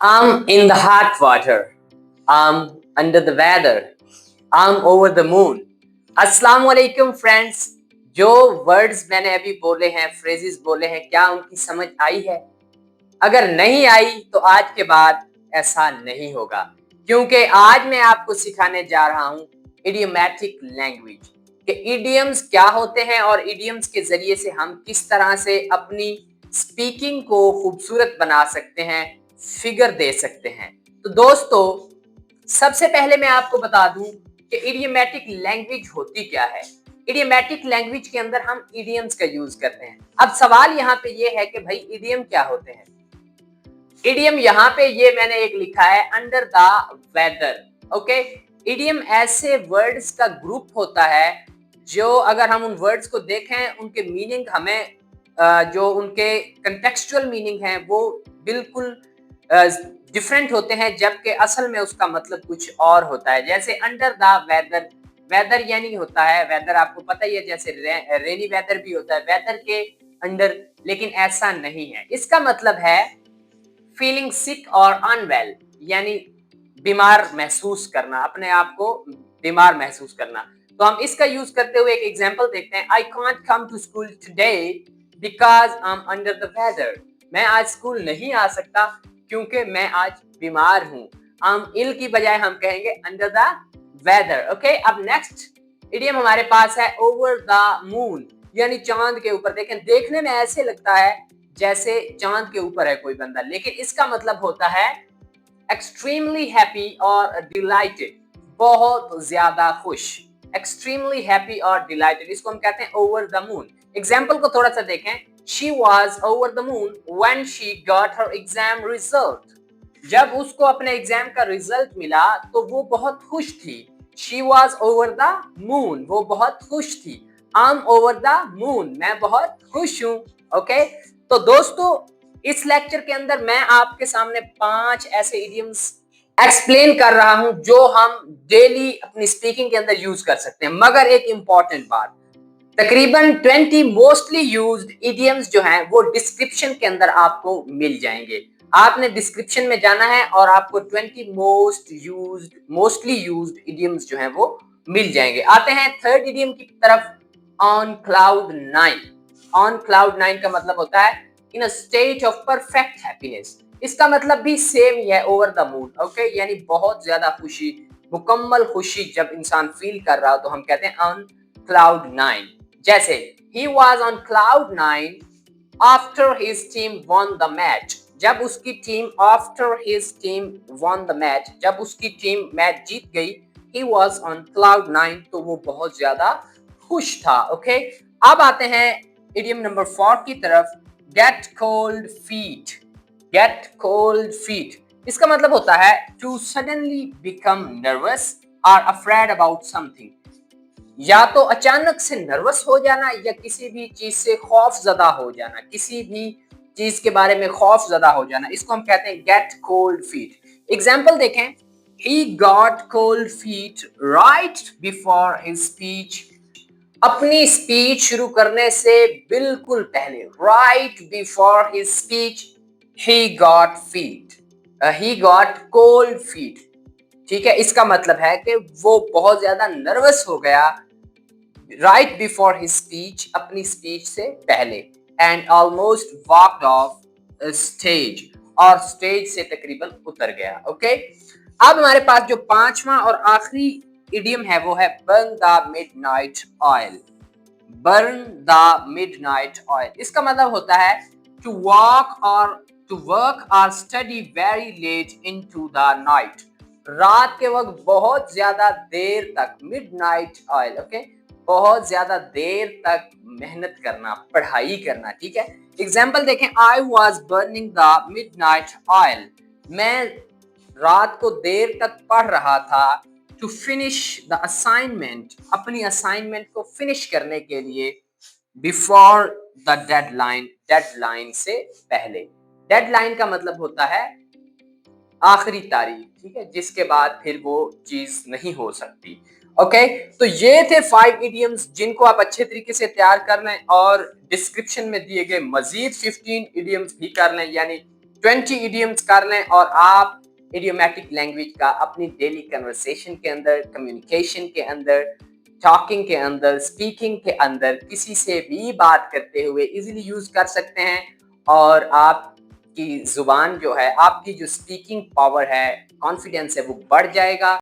I'm in the hot water. I'm under the weather. I'm over the moon. अस्सलाम वालेकुम friends. जो words मैंने अभी बोले हैं, फ्रेजेस बोले हैं, क्या उनकी समझ आई है? अगर नहीं आई तो आज के बाद ऐसा नहीं होगा, क्योंकि आज मैं आपको सिखाने जा रहा हूँ इडियोमैटिक लैंग्वेज के इडियम्स क्या होते हैं और इडियम्स के जरिए से हम किस तरह से अपनी स्पीकिंग को खूबसूरत बना सकते हैं, फिगर दे सकते हैं। तो दोस्तों, सबसे पहले मैं आपको बता दूं कि इडियोमैटिक लैंग्वेज होती क्या है। इडियोमैटिक लैंग्वेज के अंदर हम इडियम्स का यूज करते हैं। अब सवाल यहाँ पे ये है कि भाई इडियम क्या होते हैं। इडियम यहाँ पे ये मैंने एक लिखा है under the weather. Okay, idiom ऐसे वर्ड्स का ग्रुप होता है जो अगर हम उन वर्ड्स को देखें, उनके मीनिंग हमें जो उनके कंटेक्सचुअल मीनिंग है वो बिल्कुल डिफरेंट होते हैं, जबकि असल में उसका मतलब कुछ और होता है। जैसे अंडर द वेदर, वेदर यानी होता है, वेदर आपको पता ही है, जैसे रेनी वेदर भी होता है वेदर के अंडर, लेकिन ऐसा नहीं है। इसका मतलब है फीलिंग सिक और अनवेल, यानी बीमार महसूस करना, अपने आप को बीमार महसूस करना। तो हम इसका यूज करते हुए एक एग्जांपल देखते हैं। I can't come to school today because I am under the weather. मैं आज स्कूल नहीं आ सकता क्योंकि मैं आज बीमार हूँ। आई एम इल की बजाय हम कहेंगे अंडर द वेदर। ओके, अब नेक्स्ट इडियम हमारे पास है ओवर द मून, यानी चांद के ऊपर। देखें, देखने में ऐसे लगता है जैसे चांद के ऊपर है कोई बंदा, लेकिन इसका मतलब होता है एक्सट्रीमली हैप्पी और डिलाइटेड, बहुत ज्यादा खुश। एक्सट्रीमली हैप्पी और डिलाइटेड, इसको हम कहते हैं ओवर द मून। एग्जाम्पल को थोड़ा सा देखें। She was over the moon when she got her exam result. जब उसको अपने एग्जाम का रिजल्ट मिला तो वो बहुत खुश थी। She was over the moon, वो बहुत खुश थी। I am over the moon, मैं बहुत खुश हूं। ओके, तो दोस्तों, इस लेक्चर के अंदर मैं आपके सामने 5 ऐसे इडियम्स एक्सप्लेन कर रहा हूं जो हम डेली अपनी स्पीकिंग के अंदर यूज कर सकते हैं। मगर एक इंपॉर्टेंट बात, तकरीबन 20 मोस्टली यूज्ड इडियम्स जो हैं वो डिस्क्रिप्शन के अंदर आपको मिल जाएंगे। आपने डिस्क्रिप्शन में जाना है और आपको 20 मोस्टली यूज्ड इडियम्स जो हैं वो मिल जाएंगे। आते हैं थर्ड इडियम की तरफ, ऑन क्लाउड 9। ऑन क्लाउड 9 का मतलब होता है in a state of perfect happiness. इसका मतलब भी सेम ही है, ओवर द मून। ओके, यानी बहुत ज्यादा खुशी, मुकम्मल खुशी जब इंसान फील कर रहा हो तो हम कहते हैं ऑन क्लाउड 9। जैसे he was on cloud 9 after his team won the match। जब उसकी team after his team won the match, जब उसकी टीम मैच जीत गई, he was on cloud 9, तो वो बहुत ज्यादा खुश था। ओके, अब आते हैं इडियम नंबर 4 की तरफ, get cold feet। get cold feet, इसका मतलब होता है to suddenly become nervous or afraid about something। या तो अचानक से नर्वस हो जाना या किसी भी चीज से खौफ ज़दा हो जाना, किसी भी चीज के बारे में खौफ ज़दा हो जाना, इसको हम कहते हैं गेट कोल्ड फीट। एग्जाम्पल देखें, he got cold feet right before his speech. अपनी स्पीच शुरू करने से बिल्कुल पहले, right before his speech, he got feet, he got cold feet. ठीक है, इसका मतलब है कि वो बहुत ज्यादा नर्वस हो गया राइट बिफोर हिज स्पीच, अपनी स्पीच से पहले, and almost walked off stage, और स्टेज से तकरीबन उतर गया। ओके, अब हमारे पास जो 5वां और आखिरी इडियम है वो है burn the midnight oil. Burn the midnight oil, इसका मतलब होता है टू वॉक और टू वर्क और study very late into the night. रात के वक्त बहुत ज्यादा देर तक, मिडनाइट ऑयल। ओके, बहुत ज्यादा देर तक मेहनत करना, पढ़ाई करना। ठीक है, एग्जाम्पल देखें, I was burning the midnight oil. मैं रात को देर तक पढ़ रहा था। टू फिनिश द असाइनमेंट, अपनी असाइनमेंट को फिनिश करने के लिए, बिफोर द डेडलाइन, डेडलाइन से पहले। डेडलाइन का मतलब होता है आखिरी तारीख, ठीक है, जिसके बाद फिर वो चीज नहीं हो सकती। ओके, तो ये थे 5 इडियम्स जिनको आप अच्छे तरीके से तैयार कर लें और डिस्क्रिप्शन में दिए गए मजीद 15 इडियम्स भी कर लें, यानी 20 इडियम्स कर लें और आप इडियोमैटिक लैंग्वेज का अपनी डेली कन्वर्सेशन के अंदर, कम्युनिकेशन के अंदर, टॉकिंग के अंदर, स्पीकिंग के अंदर किसी से भी बात करते हुए इजीली यूज कर सकते हैं और आपकी जुबान जो है, आपकी जो स्पीकिंग पावर है, कॉन्फिडेंस है, वो बढ़ जाएगा।